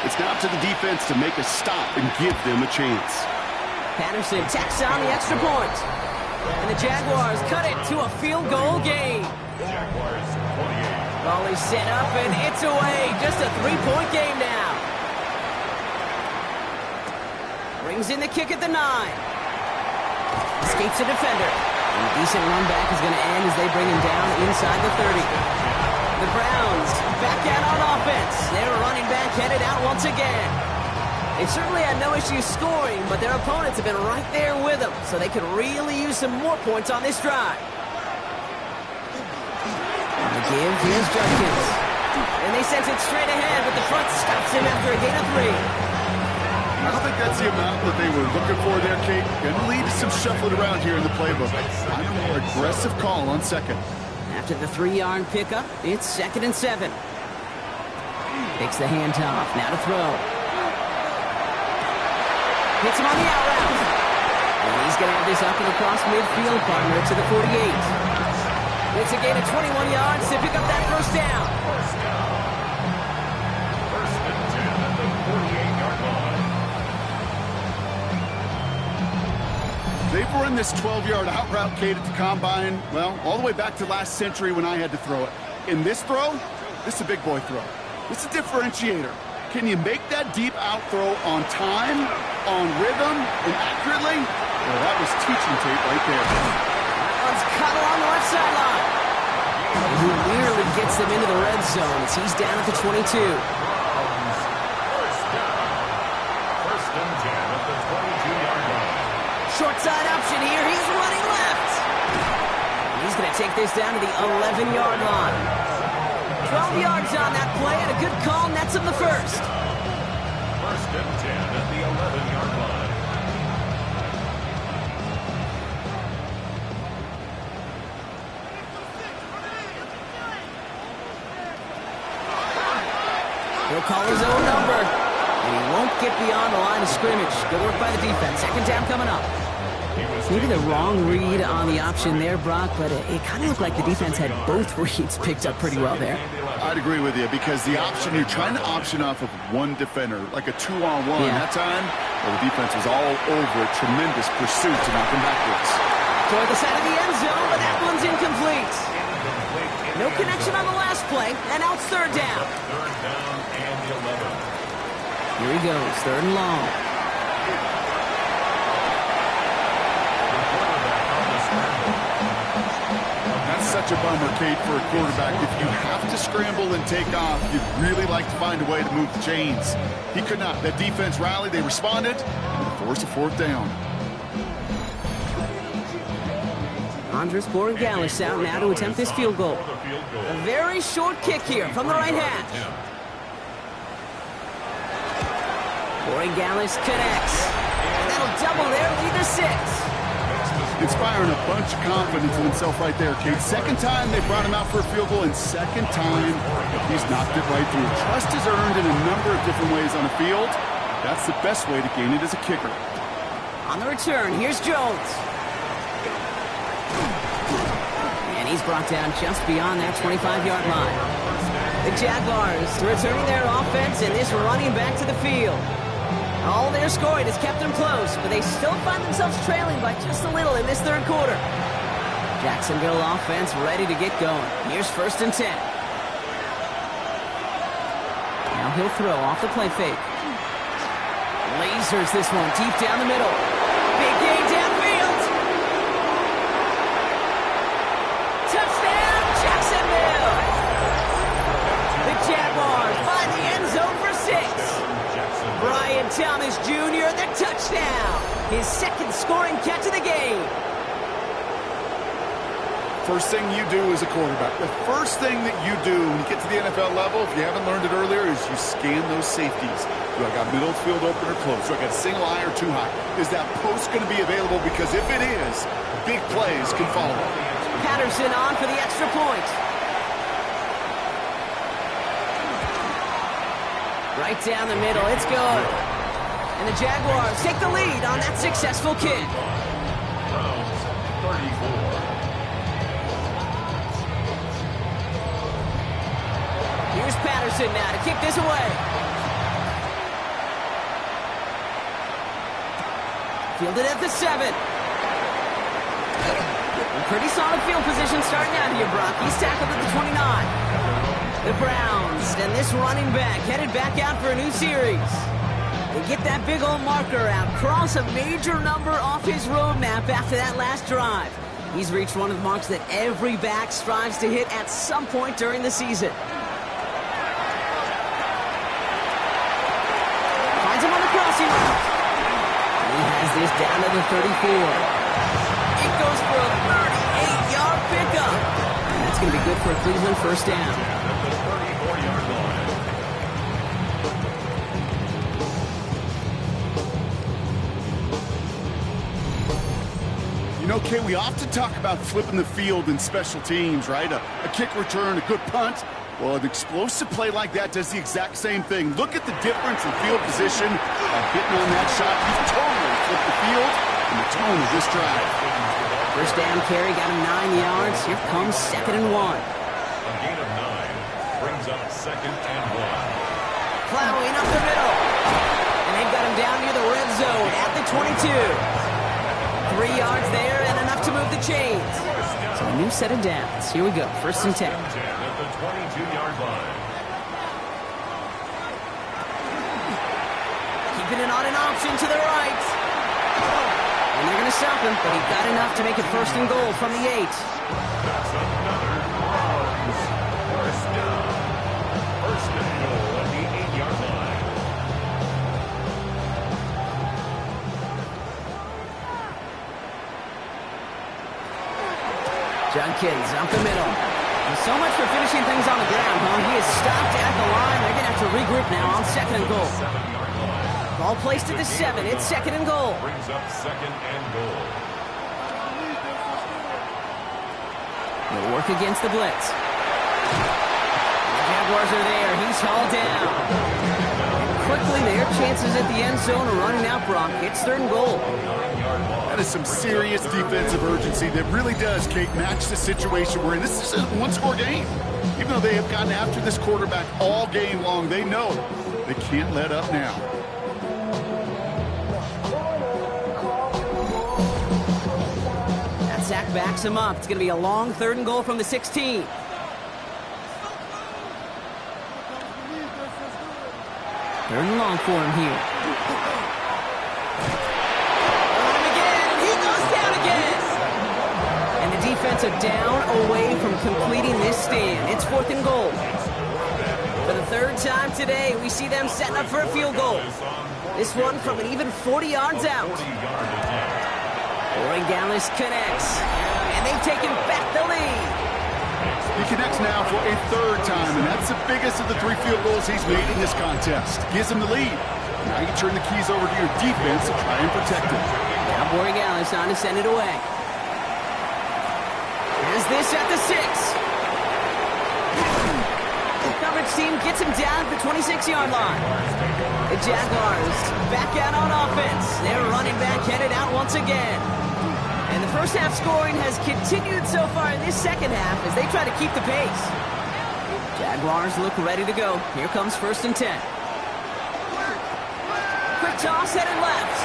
It's now up to the defense to make a stop and give them a chance. Patterson tacks on the extra point. And the Jaguars cut it to a field goal game. Jaguars 28. Ball is set up and it's away. Just a three-point game now. Brings in the kick at the 9. Escapes a defender. And a decent run back is going to end as they bring him down inside the 30. The Browns back out on offense. Their running back headed out once again. They've certainly had no issues scoring, but their opponents have been right there with them, so they could really use some more points on this drive. On the give, here's Junkins. And they send it straight ahead, but the front stops him after a gain of 3. I don't think that's the amount that they were looking for there, Kate. Going to lead to some shuffling around here in the playbook. I'm a more aggressive call on second. After the 3-yard pickup, it's 2nd and 7. Takes the handoff, now to throw. Hits him on the out route. And he's going to have this up and across midfield, partner to the 48. It's a gain of 21 yards to pick up that first down. First down. First and 10 at the 48-yard line. They've run this 12-yard out route, Kate, at the combine, well, all the way back to last century when I had to throw it. In this throw, this is a big boy throw. This is a differentiator. Can you make that deep out throw on time, on rhythm, and accurately? Well, that was teaching tape right there. That one's cut along the left sideline. And he nearly gets them into the red zone as he's down at the 22. First down. First and 10 at the 22-yard line. Short side option here. He's running left. And he's going to take this down to the 11-yard line. 12 yards on that play and a good call nets him the first. First and 10 at the 11-yard line. He'll call his own number, and he won't get beyond the line of scrimmage. Good work by the defense. Second down coming up. Maybe the wrong read on the option there, Brock, but it kind of looked like the defense had both reads picked up pretty well there. I'd agree with you because the option, you're trying to option off of one defender, like a 2-on-1. Yeah. That time, well, the defense was all over a tremendous pursuit to knock him backwards. Toward the side of the end zone, but that one's incomplete. No connection on the last play, and now it's third down. Third down and 11. Here he goes, third and long. That's such a bummer, Kate, for a quarterback. If you have to scramble and take off, you'd really like to find a way to move the chains. He could not. That defense rallied, they responded, and forced a fourth down. Andres Borregales out now to attempt this field goal. A very short kick here from the right hash. Borregales connects. And that'll double their lead to 6. Inspiring a bunch of confidence in himself right there, Kate. Second time they brought him out for a field goal, and second time he's knocked it right through. Trust is earned in a number of different ways on the field. That's the best way to gain it as a kicker. On the return, here's Jones. And he's brought down just beyond that 25-yard line. The Jaguars returning their offense and this running back to the field. All their scoring has kept them close, but they still find themselves trailing by just a little in this third quarter. Jacksonville offense ready to get going. Here's first and 10. Now he'll throw off the play fake. Lasers this one deep down the middle. Big gain downfield. Touchdown, Jacksonville! The Jaguars find the end zone for 6. Brian Thomas Jr., the touchdown. His second scoring catch of the game. First thing you do as a quarterback, the first thing that you do when you get to the NFL level, if you haven't learned it earlier, is you scan those safeties. Do I got middle field open or close? Do I got a single high or two high? Is that post going to be available? Because if it is, big plays can follow. Patterson on for the extra point. Right down the middle, it's good. And the Jaguars take the lead on that successful kick. Browns 34. Here's Patterson now to kick this away. Fielded at the 7. Pretty solid field position starting out here, Brock. He's tackled at the 29. The Browns and this running back headed back out for a new series. They get that big old marker out, cross a major number off his roadmap after that last drive. He's reached one of the marks that every back strives to hit at some point during the season. Finds him on the crossing route. He has this down to the 34. It goes for a 38-yard pickup. That's going to be good for a Cleveland first down. okay, we often talk about flipping the field in special teams, right? A kick return, a good punt. Well, an explosive play like that does the exact same thing. Look at the difference in field position by getting on that shot. He's totally flipped the field and the tone of this drive. First down carry got him 9 yards. Here comes 2nd and 1. A gain of 9 brings up 2nd and 1. Plowing up the middle. And they've got him down near the red zone at the 22. 3 yards there and enough to move the chains. So a new set of downs. Here we go. 1st and 10. At the 22-yard line. Keeping it on an option to the right. And they're going to stop him, but he got enough to make it 1st and goal from the 8. That's another Browns. 1st down. 1st and goal at the 8-yard line. Junkins up the middle. And so much for finishing things on the ground, huh? He is stopped at the line. They're going to have to regroup now on 2nd and goal. 7-yard line. Ball placed at the 7. It's 2nd and goal. Brings up 2nd and goal. They'll work against the blitz. The Jaguars are there. He's hauled down. And quickly, their chances at the end zone are running out, Brock. It's 3rd and goal. That is some serious defensive urgency that really does, Kate, match the situation we're in. This is a one-score game. Even though they have gotten after this quarterback all game long, they know they can't let up now. That sack backs him up. It's going to be a long 3rd and goal from the 16. 3rd and long for him here. Defensive down away from completing this stand. It's 4th and goal. For the 3rd time today, we see them setting up for a field goal. This one from an even 40 yards out. Gallis connects, and they've taken back the lead. He connects now for a 3rd time, and that's the biggest of the 3 field goals he's made in this contest. Gives him the lead. Now you turn the keys over to your defense to try and protect it. Now Gallis on to send it away. Here's this at the 6. The coverage team gets him down at the 26-yard line. The Jaguars back out on offense. Their running back headed out once again. And the first half scoring has continued so far in this second half as they try to keep the pace. Jaguars look ready to go. Here comes 1st and 10. Quick toss headed left.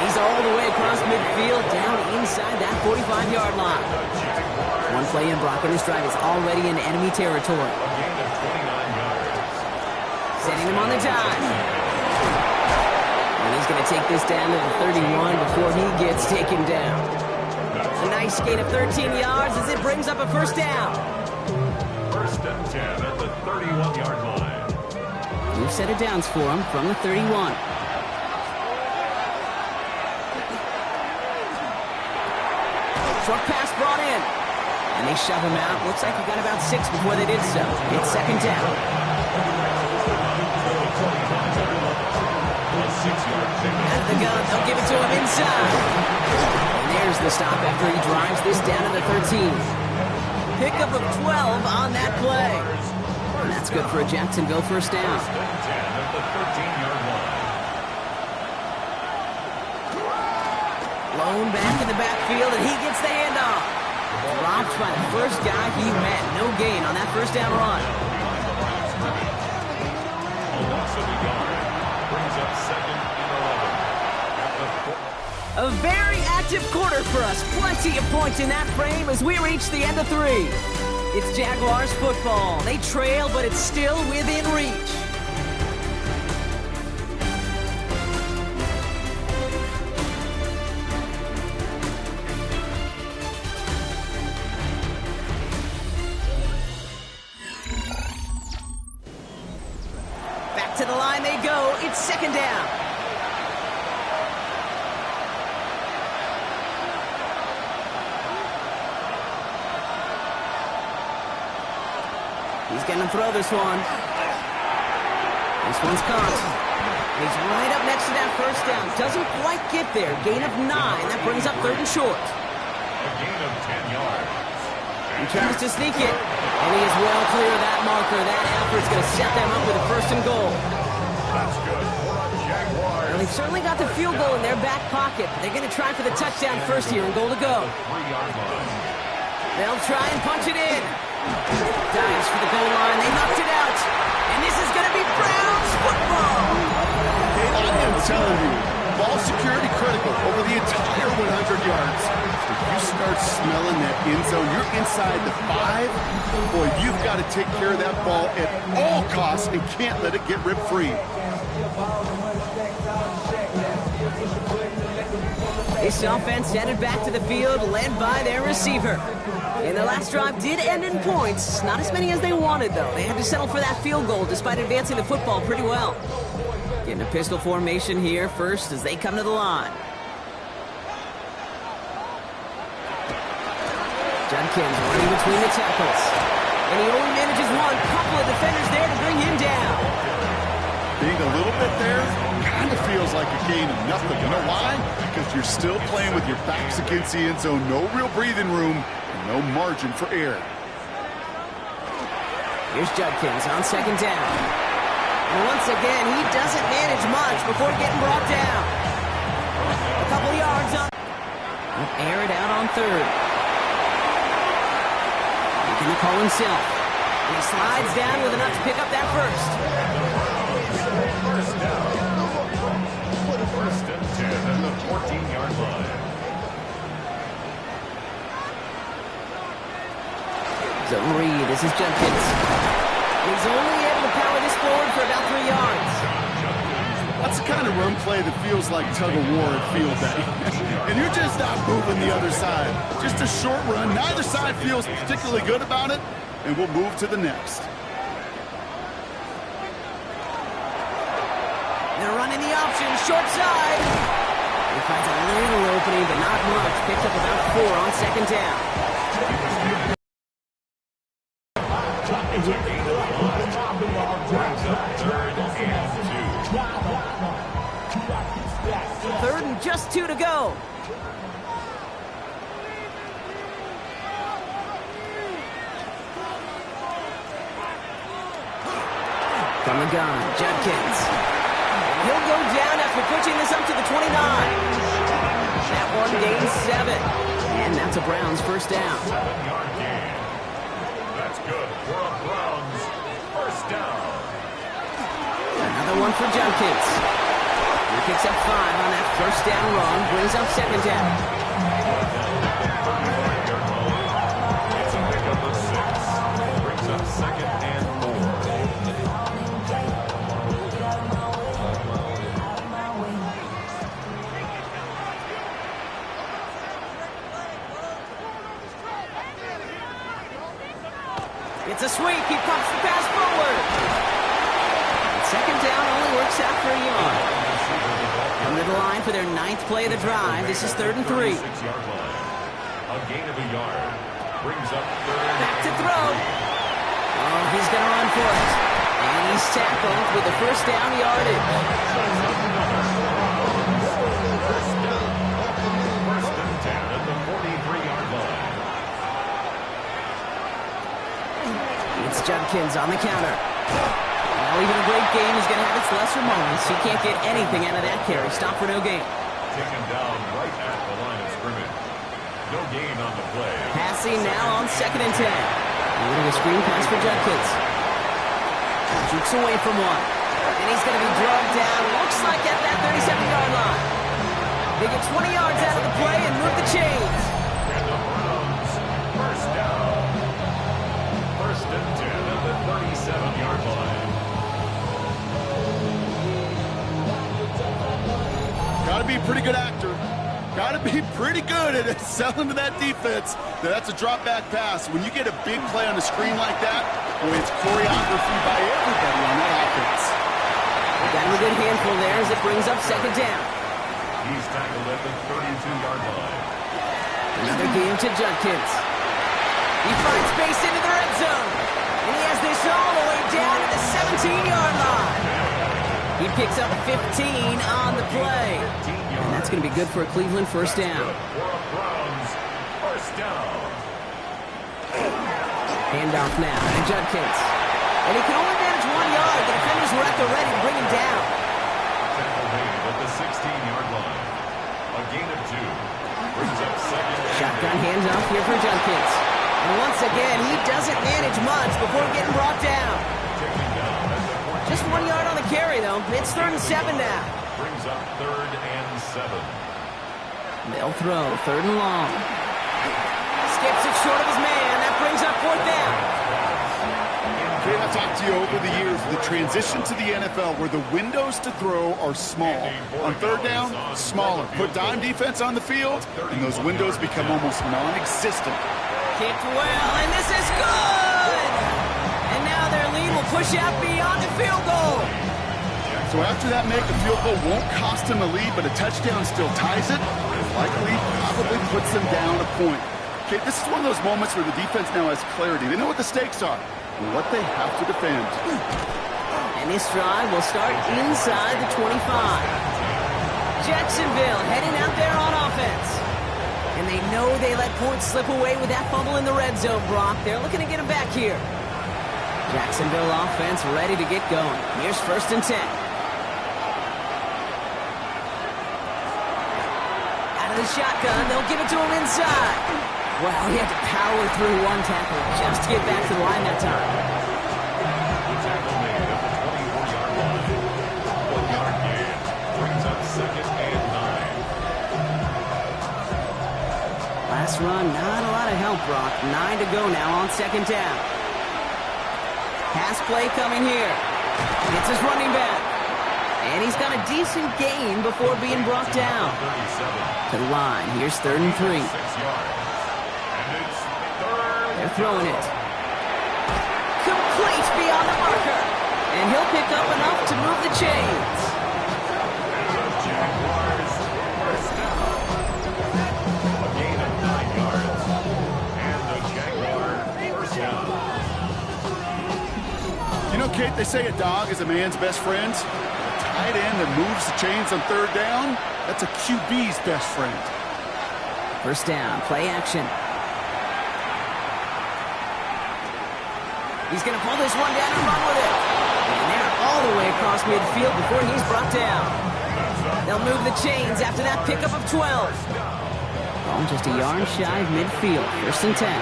He's all the way across midfield, down inside that 45-yard line. One play in, Brock, and this drive is already in enemy territory. Setting him on the dive. And he's going to take this down to the 31 before he gets taken down. A nice gain of 13 yards as it brings up a 1st down. 1st and 10 at the 31-yard line. New set of downs for him from the 31. Short pass brought in. And they shove him out. Looks like he got about 6 before they did so. It's 2nd down. Out of the gun. They'll give it to him inside. And there's the stop after he drives this down to the 13. Pickup of 12 on that play. And that's good for a Jacksonville 1st down. 1st and 10 at the 13-yard line. Blown back in the backfield, and he gets the handoff. Dropped by the first guy he met. No gain on that 1st down run. Brings up 2nd and 11. A very active quarter for us. Plenty of points in that frame as we reach the end of 3. It's Jaguars football. They trail, but it's still within reach. To the line they go. It's 2nd down. He's going to throw this one. This one's caught. He's right up next to that first down. Doesn't quite get there. Gain of 9. That brings up 3rd and short. A gain of 10 yards. He tries to sneak it, and he is well clear of that marker. That effort's going to set them up with a 1st and goal. That's good for a Jaguars. Well, they've certainly got the field goal in their back pocket. They're going to try for the touchdown first here and goal to go. 3-yard line. They'll try and punch it in. Dives for the goal line. They knocked it out. And this is going to be Browns football. I'm telling you, ball security critical over the entire 100 yards. If you start smelling that end zone, you're inside the 5. Boy, you've got to take care of that ball at all costs and can't let it get ripped free. This offense headed back to the field, led by their receiver. And the last drive did end in points. Not as many as they wanted, though. They had to settle for that field goal despite advancing the football pretty well. Getting a pistol formation here first as they come to the line. Judkins running between the tackles. And he only manages one. Couple of defenders there to bring him down. Being a little bit there kind of feels like a gain of nothing. You know why? Because you're still playing with your backs against the end zone. No real breathing room and no margin for error. Here's Judkins on 2nd down. And once again, he doesn't manage much before getting brought down. A couple yards on. He'll air it out on 3rd. Making the call himself. And he slides down with enough to pick up that first. First down. 1st and 10 at the 14-yard line. Zone read. This is Judkins. He's only able to power this forward for about 3 yards. That's the kind of run play that feels like tug-of-war at field day. And you're just not moving the other side. Just a short run. Neither side feels particularly good about it, and we'll move to the next. They're running the option, short side. He finds a little opening, but not much. Picked up about 4 on 2nd down. It's a gain of 5. Brings up 3rd and 2. 3rd and just 2 to go. From the gun, Judkins. He'll go down after pushing this up to the 29. That one gains 7. And that's a Browns 1st down. 7-yard gain. That's good for a Browns 1st down. Another one for Judkins. He picks up 5 on that 1st down run. Brings up 2nd down. It's a pickup of 6. Brings up 2nd and 4. It's a sweep. He pumps the pass forward. And 2nd down only works out for a yard. Come to the line for their 9th play of the drive. This is 3rd and 3. 6-yard line. A gain of a yard. Brings up 3rd. Back to throw. Oh, he's going to run for it. And he's tackled with the 1st down yardage. 1st and 10 at the 43-yard line. It's Judkins on the counter. Now even a great game is going to have its lesser moments. He can't get anything out of that carry. Stop for no gain. Taken down right at the line of scrimmage. No gain on the play. Passing now on 2nd and 10. A little screen pass for Judkins. Jukes away from one. And he's going to be drugged down. Looks like at that 37-yard line. They get 20 yards out of the play and move the chains. And the Browns 1st down. 1st and 10 at the 37-yard line. Got to be a pretty good actor. Got to be pretty good at selling to that defense. That's a drop back pass. When you get a big play on the screen like that, boy, it's choreography by everybody on that offense. Got him a good handful there as it brings up 2nd down. He's tackled at the 32-yard line. Another game to Judkins. He finds space into the red zone. And he has this all the way down to the 17-yard line. He picks up 15 on the play. And that's going to be good for a Cleveland first down. For a Browns first down. Handoff now to Judkins. And he can only manage 1 yard. The defenders were at the ready to bring him down. Tackle made at the 16-yard line. A gain of 2. Brings up second. Shotgun handoff here for Judkins. And once again, he doesn't manage much before getting brought down. Taking down at the 14. Just 1 yard on the carry, though. It's 3rd and 7 now. Brings up 3rd and 7. They'll throw 3rd and long. Skips it short of his man. That brings up 4th down. Okay, I've talked to you over the years, the transition to the NFL where the windows to throw are small. On 3rd down, smaller. Put dime defense on the field, and those windows become almost non-existent. Kicked well, and this is good! And now their lead will push out beyond the field goal. So after that make, a field goal won't cost him a lead, but a touchdown still ties it, and likely probably puts them down a point. Okay, this is one of those moments where the defense now has clarity. They know what the stakes are and what they have to defend. And this drive will start inside the 25. Jacksonville heading out there on offense. And they know they let points slip away with that fumble in the red zone, Brock. They're looking to get him back here. Jacksonville offense ready to get going. Here's 1st and 10. Out of the shotgun, they'll give it to him inside. Well, he had to power through 1 tackle just to get back to the line that time. The tackle made at the 24-yard line. 1-yard gain. Brings up 2nd and 9. Last run, not a lot of help, Brock. 9 to go now on 2nd down. Pass play coming here. It's his running back. And he's got a decent gain before being brought down. 37. To the line. Here's 3rd and 3. 6 yards. And it's 3rd. They're throwing it. Complete beyond the marker. And he'll pick up enough to move the chains. And the Jaguars first down. A gain of 9 yards. And the Jaguars first down. You know, Kate, they say a dog is a man's best friend. A tight end that moves the chains on 3rd down, that's a QB's best friend. First down, play action. He's going to pull this one down and run with it. And they're all the way across midfield before he's brought down. They'll move the chains after that pickup of 12. Ball just a yard shy of midfield. 1st and 10.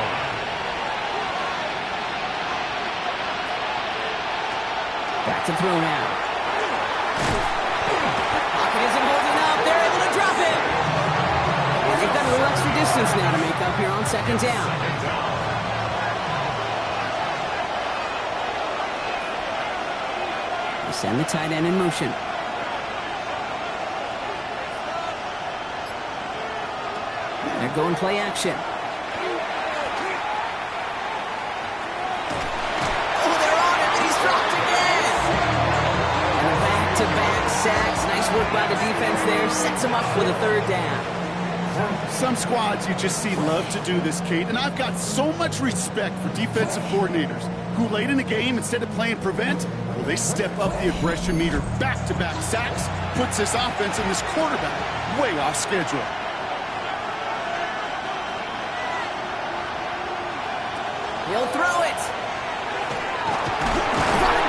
Back to throw now. Pocket isn't holding up. They're able to drop it. And they've got a little extra distance now to make up here on 2nd down. They send the tight end in motion. They're going play action. Sacks, nice work by the defense there, sets him up with a 3rd down. Some squads you just see love to do this, Kate, and I've got so much respect for defensive coordinators who late in the game, instead of playing prevent, well, they step up the aggression meter. Back-to-back sacks puts this offense and this quarterback way off schedule. He'll throw it.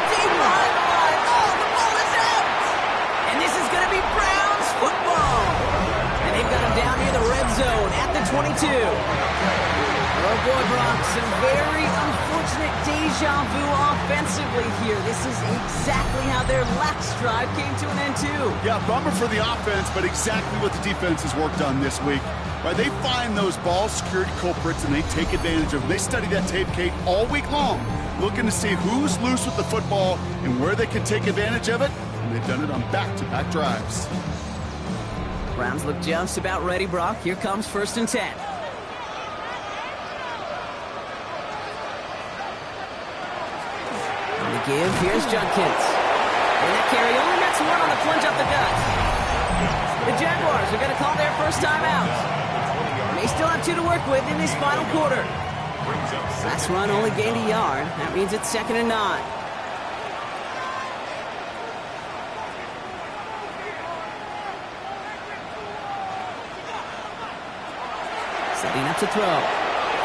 Deep line. Going to be Browns football. And they've got him down near the red zone at the 22. Oh, boy, Brock, some very unfortunate deja vu offensively here. This is exactly how their last drive came to an end, too. Yeah, bummer for the offense, but exactly what the defense has worked on this week. Right, they find those ball security culprits, and they take advantage of them. They study that tape, Kate, all week long, looking to see who's loose with the football and where they can take advantage of it. They've done it on back-to-back drives. Browns look just about ready, Brock. Here comes 1st and 10. On the give, here's Judkins. And that carry only gets 1 on the plunge up the gut. The Jaguars are going to call their first time out. They still have 2 to work with in this final quarter. Last run only gained a yard. That means it's 2nd and 9. Setting up to throw.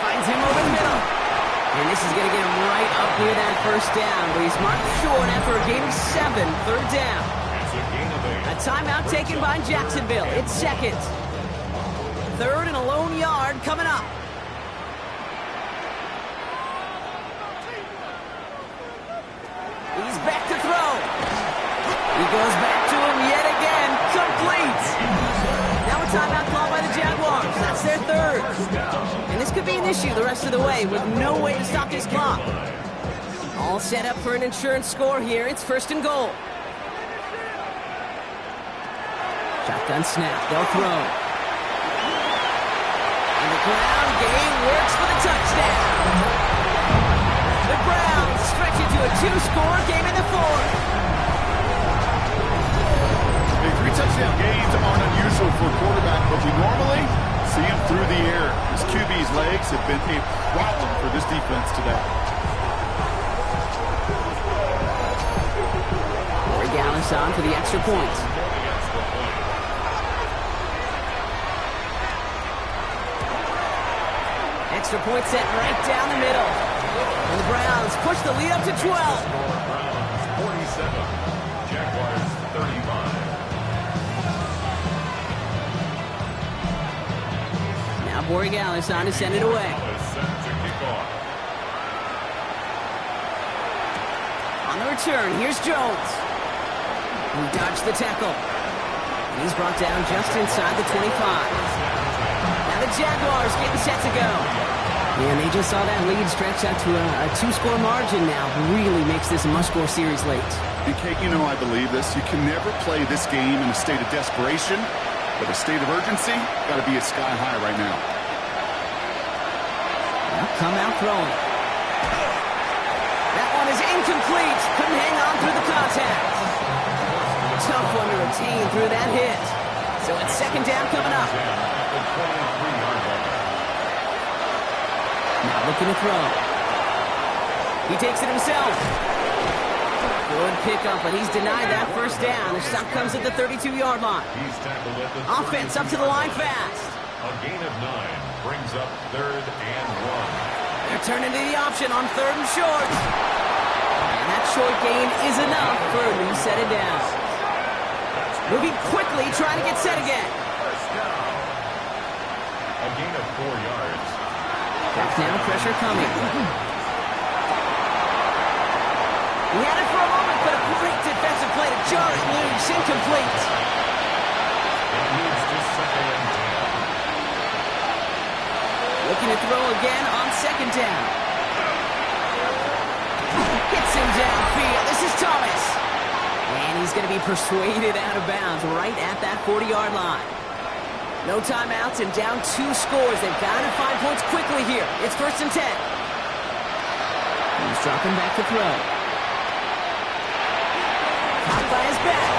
Finds him over the middle. And this is going to get him right up near that first down, but he's marked short after a gain of 7, third down. It's a gain of 8. A timeout taken by Jacksonville. It's second. Third and a lone yard coming up. He's back to throw. He goes back to him yet again. Complete. Now a timeout called by the Jaguars. That's their third. And this could be an issue the rest of the way with no way to stop this clock. All set up for an insurance score here. It's first and goal. Shotgun snap. They'll throw. On the ground, game works for the touchdown. The Browns stretch it to a 2-score game in the fourth. The 3 touchdown games aren't unusual for a quarterback, but we normally see him through the air. His QB's legs have been a problem for this defense today. Dallas on for the extra point. Extra point set right down the middle. And the Browns push the lead up to 12. Browns 47, Jaguars 35. Now Borregales on to send it away. Set to kick off. On the return, here's Jones. He dodged the tackle. And he's brought down just inside the 25. Now the Jaguars getting set to go. Yeah, and they just saw that lead stretch out to a 2-score margin now. Really makes this a must-score series late. And Kate, you know I believe this. You can never play this game in a state of desperation, but a state of urgency got to be at sky high right now. Now come out throwing. That one is incomplete. Couldn't hang on through the contact. Tough one to retain through that hit. So it's second down coming up. Now looking to throw. He takes it himself. Good pickup, but he's denied that first down. The stop comes at the 32-yard line. He's tackled at the Offense up to the line fast. A gain of 9 brings up third and 1. They're turning to the option on third and short. And that short gain is enough for a new set it down. Moving quickly, trying to get set again. First down. A gain of 4 yards. Back now, pressure coming. He had it for a moment, but a great defensive play to jar it loose. Incomplete. It moves to second and 10. Looking to throw again on second down. Hits him downfield. This is Thomas. And he's going to be persuaded out of bounds right at that 40-yard line. No timeouts and down 2 scores. They've got to find points quickly here. It's first and 10. He's dropping back to throw. Caught by his back.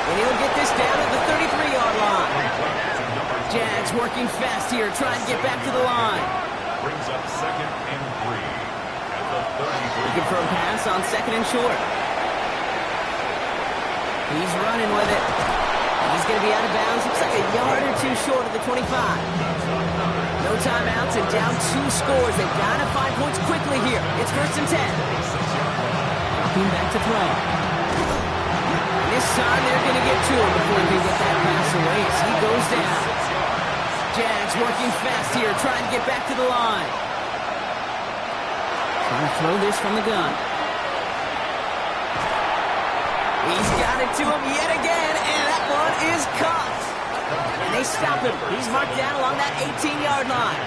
And he'll get this down at the 33-yard line. Jags working fast here, trying to get back to the line. Brings up second and 3 at the 33. Looking for a pass on second and short. He's running with it. He's going to be out of bounds. Looks like a yard or 2 short of the 25. No timeouts and down 2 scores. They've got to find points quickly here. It's first and 10. Dropping back to throw. This time they're going to get to him before he can get that pass away as he goes down. Jags working fast here, trying to get back to the line. Trying to throw this from the gun. He's got it to him yet again, and that one is caught. And they stop him. He's marked down along that 18-yard line.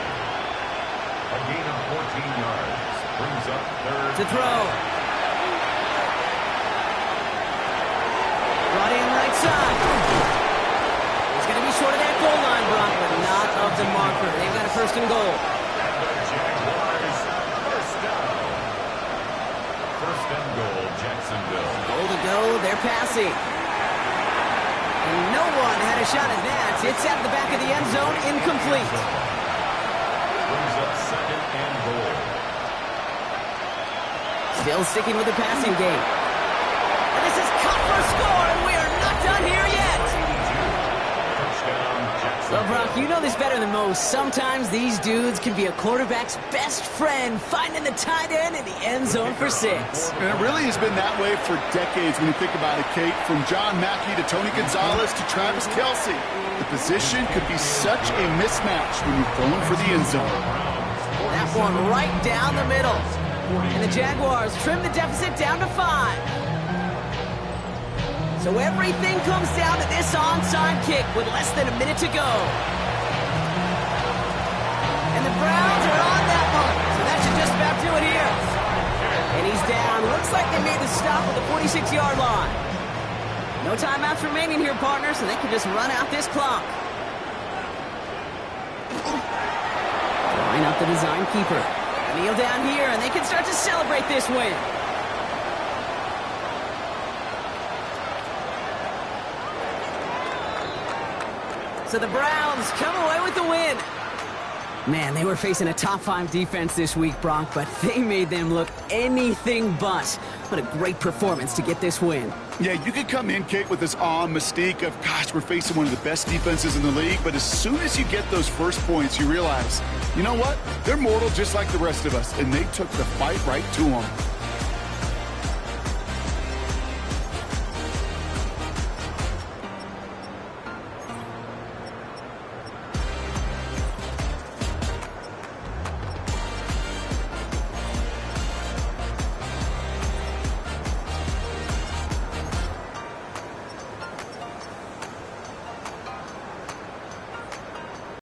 A gain of 14 yards brings up third. To throw. Brought in right side. He's going to be short of that goal line, Brock, but not of the marker. They've got a first and goal. Jaguars first down. First and goal, Jacksonville. Goal to go. They're passing. And no one had a shot at that. It's at the back of the end zone, incomplete. Brings up second and goal. Still sticking with the passing game. And this is cut for a score, and we are not done here yet. Touchdown, Jacksonville. Well, Brock, you know this better than most. Sometimes these dudes can be a quarterback's best friend, finding the tight end in the end zone for 6. And it really has been that way for decades when you think about it, Kate. From John Mackey to Tony Gonzalez to Travis Kelce. The position could be such a mismatch when you're going for the end zone. That one right down the middle. And the Jaguars trim the deficit down to 5. So everything comes down to this onside kick with less than a minute to go. And the Browns are on that one, so that should just about do it here. And he's down. Looks like they made the stop at the 46-yard line. No timeouts remaining here, partners, so they can just run out this clock. Line up the design keeper. Kneel down here, and they can start to celebrate this win. So the Browns come away with the win. Man, they were facing a top 5 defense this week, Bronk, but they made them look anything but. What a great performance to get this win. Yeah, you could come in, Kate, with this awe and mystique of, gosh, we're facing one of the best defenses in the league, but as soon as you get those first points, you realize, you know what? They're mortal just like the rest of us, and they took the fight right to them.